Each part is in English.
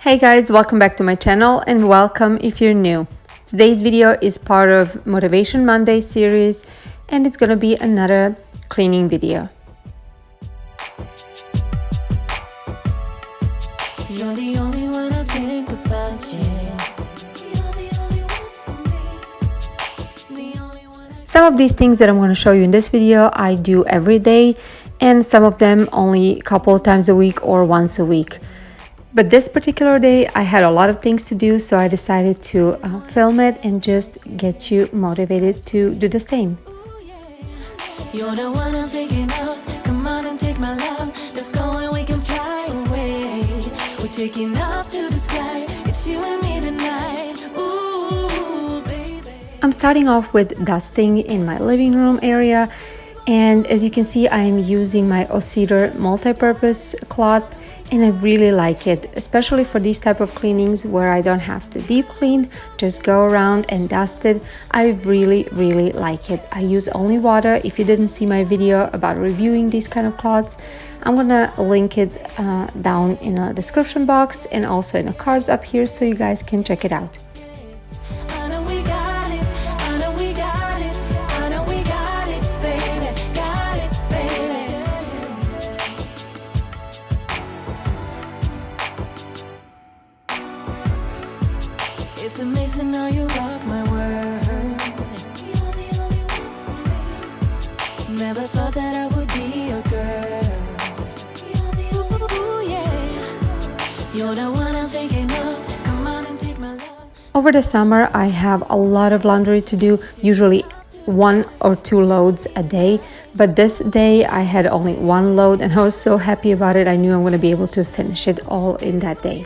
Hey guys, welcome back to my channel and welcome if you're new. Today's video is part of Motivation Monday series and it's gonna be another cleaning video. You're the only one I think about, Some of these things that I'm going to show you in this video I do every day, and some of them only a couple of times a week or once a week. But this particular day I had a lot of things to do, so I decided to film it and just get you motivated to do the same. You're the one I'm thinking of. Come on and take my love. Let's go and we can fly away. We're taking off to the sky. It's you and me tonight. Ooh, baby. I'm starting off with dusting in my living room area, and as you can see I'm using my cedar multi-purpose cloth and I really like it, especially for these type of cleanings where I don't have to deep clean, just go around and dust it. I really like it. I use only water. If you didn't see my video about reviewing these kind of cloths, I'm gonna link it down in the description box and also in the cards up here so you guys can check it out. It's amazing how you rock my world. Never thought that I would be a girl. Ooh, yeah. You're the one I'm thinking of. Come on and take my love. Over the summer I have a lot of laundry to do, usually 1 or 2 loads a day, but this day I had only 1 load and I was so happy about it. I knew I'm going to be able to finish it all in that day.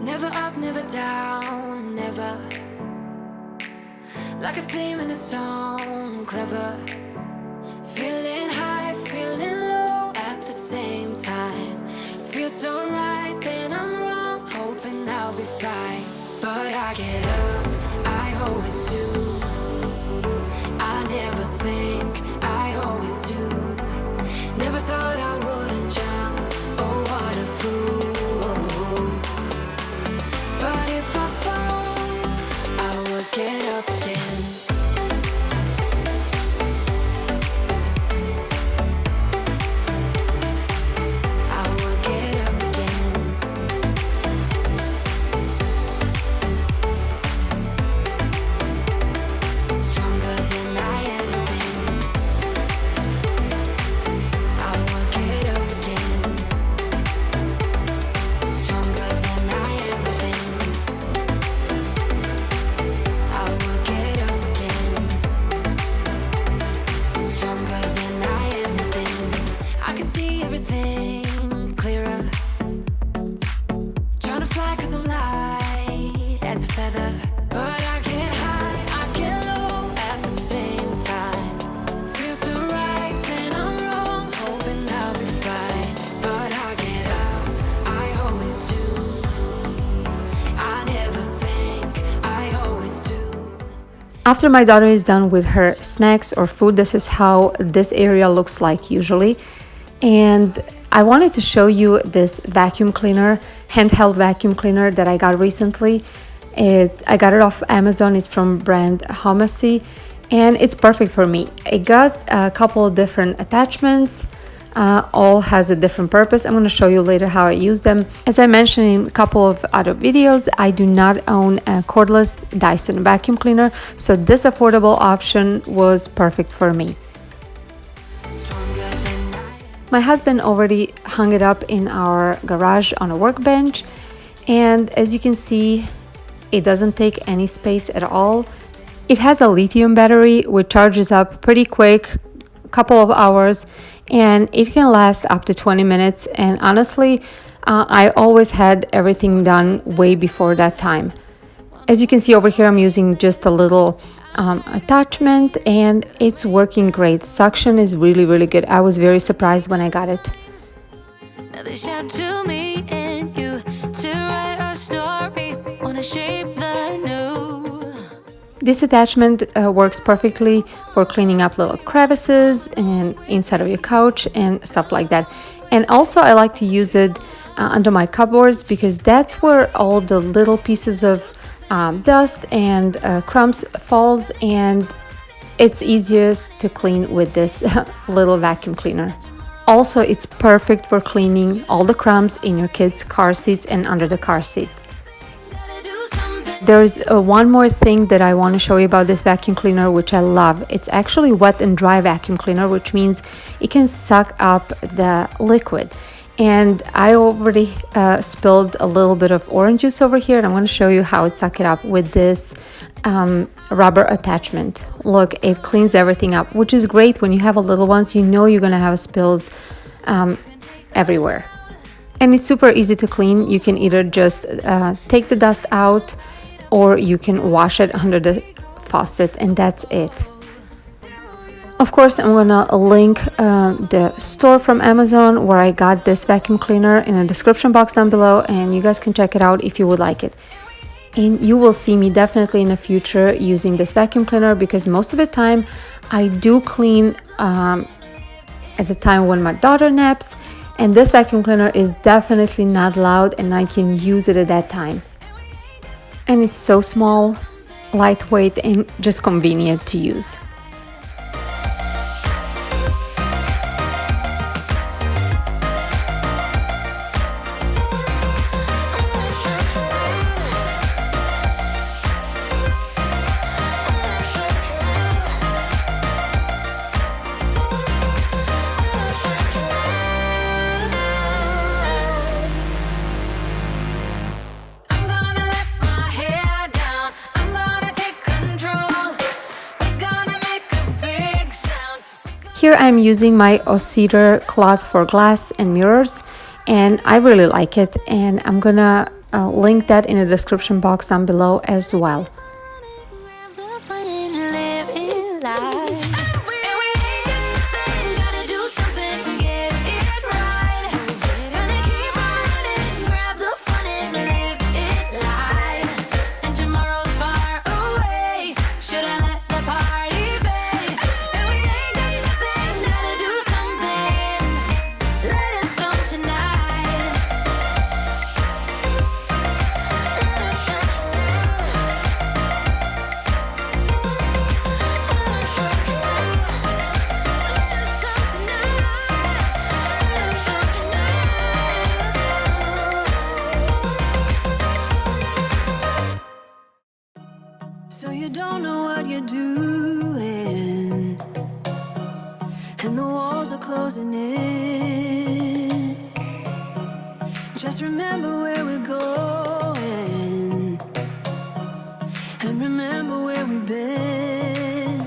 Never up, never down, never. Like a theme in a song, clever. Feeling high, feeling low at the same time. Feels so right, then I'm wrong, hoping I'll be fine. But I get up, I always do. I never think, I always do. Never thought I wouldn't jump, oh what a fool. Get up again. I will get up again. Stronger than I ever been. I will get up again. Stronger than I ever been. Everything clearer. Trying to fly cause I'm light as a feather. But I get high, I get low at the same time. Feels so right, then I'm wrong, hoping I'll be fine. But I get up, I always do. I never think, I always do. After my daughter is done with her snacks or food, this is how this area looks like usually. And I wanted to show you this vacuum cleaner, handheld vacuum cleaner that I got recently. I got it off Amazon. It's from brand Homasi and it's perfect for me. I got a couple of different attachments, all has a different purpose. I'm going to show you later how I use them. As I mentioned in a couple of other videos, I do not own a cordless Dyson vacuum cleaner, so this affordable option was perfect for me. My husband already hung it up in our garage on a workbench, and as you can see, it doesn't take any space at all. It has a lithium battery which charges up pretty quick, a couple of hours, and it can last up to 20 minutes. And honestly, I always had everything done way before that time. As you can see over here, I'm using just a little attachment, and it's working great. Suction is really, really good. I was very surprised when I got it. Now they shout to me and you to write a story, wanna shape the new. This attachment works perfectly for cleaning up little crevices and inside of your couch and stuff like that. And also I like to use it under my cupboards because that's where all the little pieces of dust and crumbs falls, and it's easiest to clean with this little vacuum cleaner. Also, it's perfect for cleaning all the crumbs in your kids' car seats and under the car seat. There's one more thing that I want to show you about this vacuum cleaner, which I love. It's actually wet and dry vacuum cleaner, which means it can suck up the liquid. And I already spilled a little bit of orange juice over here, and I'm going to show you how it sucks it up with this rubber attachment. Look, it cleans everything up, which is great when you have a little ones. You know you're going to have spills everywhere. And it's super easy to clean. You can either just take the dust out, or you can wash it under the faucet, and that's it. Of course, I'm gonna link the store from Amazon where I got this vacuum cleaner in the description box down below, and you guys can check it out if you would like it. And you will see me definitely in the future using this vacuum cleaner, because most of the time I do clean at the time when my daughter naps, and this vacuum cleaner is definitely not loud and I can use it at that time. And it's so small, lightweight, and just convenient to use. Here I'm using my cedar cloth for glass and mirrors, and I really like it, and I'm gonna link that in the description box down below as well. So you don't know what you're doing, and the walls are closing in. Just remember where we're going, and remember where we've been.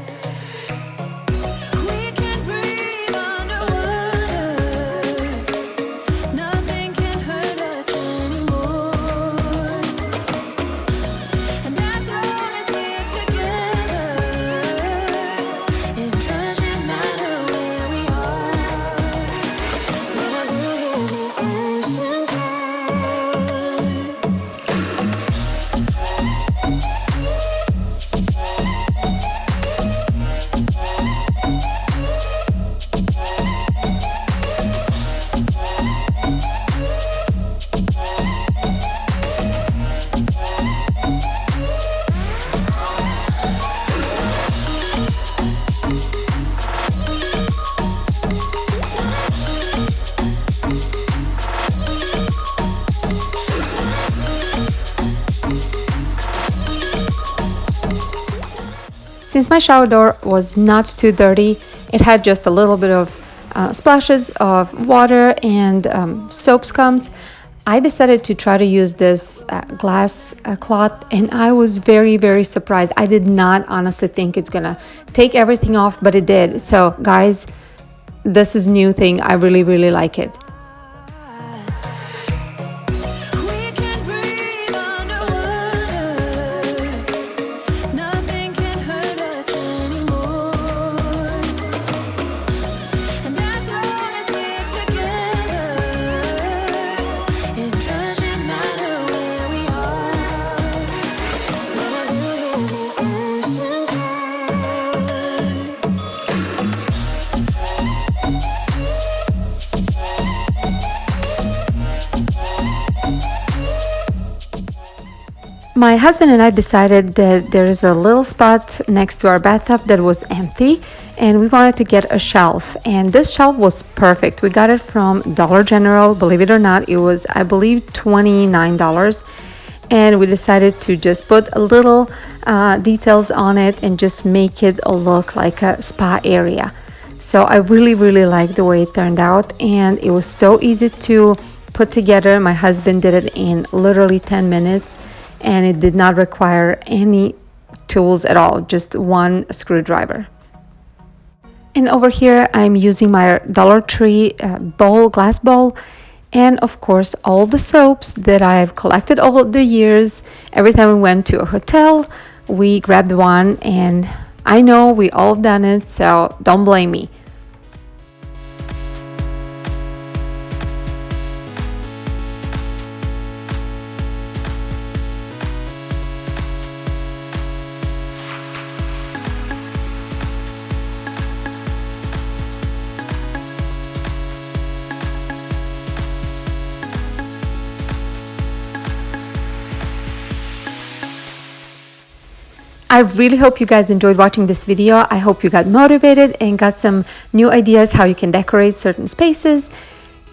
We can breathe underwater, nothing can hurt us anymore. And as long as we're together, it doesn't matter where we are. When I live in the ocean's heart. Since my shower door was not too dirty, it had just a little bit of splashes of water and soap scums. I decided to try to use this glass cloth, and I was very, very surprised. I did not honestly think it's gonna take everything off, but it did. So guys, this is new thing. I really, really like it. My husband and I decided that there is a little spot next to our bathtub that was empty, and we wanted to get a shelf, and this shelf was perfect. We got it from Dollar General. Believe it or not, it was, I believe, $29, and we decided to just put a little details on it and just make it look like a spa area. So I really, really like the way it turned out, and it was so easy to put together. My husband did it in literally 10 minutes, and it did not require any tools at all, just one screwdriver. And over here, I'm using my Dollar Tree bowl, glass bowl, and of course, all the soaps that I've collected over the years. Every time we went to a hotel, we grabbed one, and I know we all have done it, so don't blame me. I really hope you guys enjoyed watching this video. I hope you got motivated and got some new ideas how you can decorate certain spaces.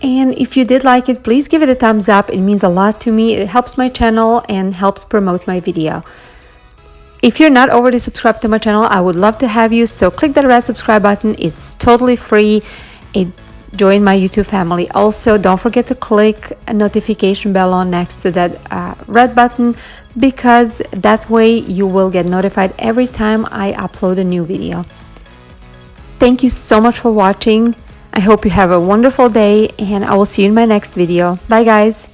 And if you did like it, please give it a thumbs up. It means a lot to me. It helps my channel and helps promote my video. If you're not already subscribed to my channel, I would love to have you. So click that red subscribe button. It's totally free. Join my YouTube family. Also, don't forget to click a notification bell on next to that red button, because that way you will get notified every time I upload a new video. Thank you so much for watching. I hope you have a wonderful day, and I will see you in my next video. Bye guys.